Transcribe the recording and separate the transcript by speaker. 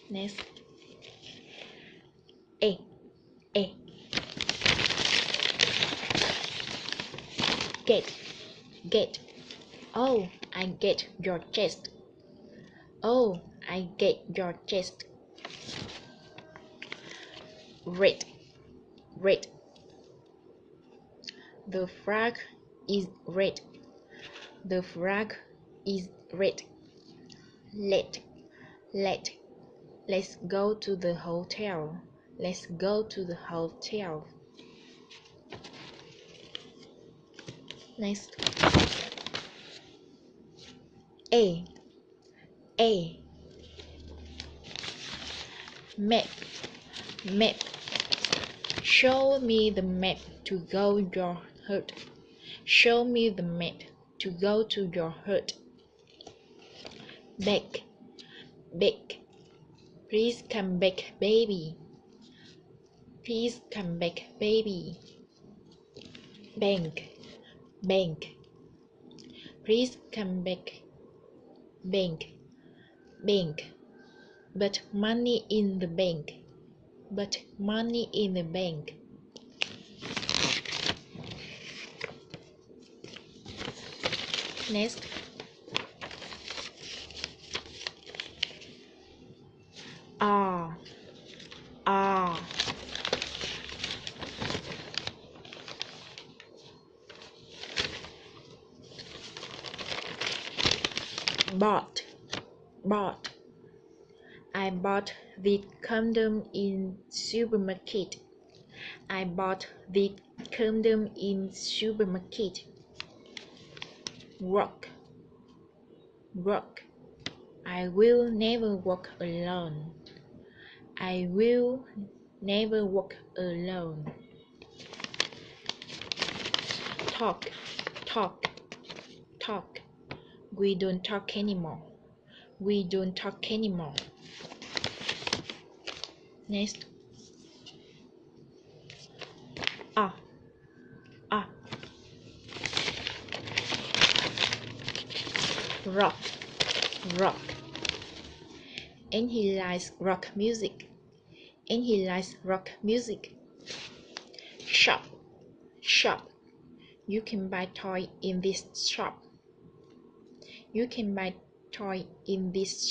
Speaker 1: Next. A. A. Get. Get. Oh, I get your chest. Oh, I get your chest. Red. Red. The flag is red. The flag is red. Let. Let. Let's go to the hotel. Let's go to the hotel. Next. A. A. Map. Map. Show me the map to go your hut. Show me the map to go to your hut. Back. Back. Please come back, baby. Please come back, baby. Bank. Bank. Please come back. Bank. Bank. But money in the bank. But money in the bank. Next. R. R. Bought. Bought. I bought the condom in supermarket. I bought the condom in supermarket. Rock. Rock. I will never walk alone. I will never walk alone. Talk. Talk. Talk. We don't talk anymore. We don't talk anymore. Next. Ah. Ah. Rock. Rock. And he likes rock music. And he likes rock music. Shop. Shop. You can buy toy in this shop. You can buy toy in this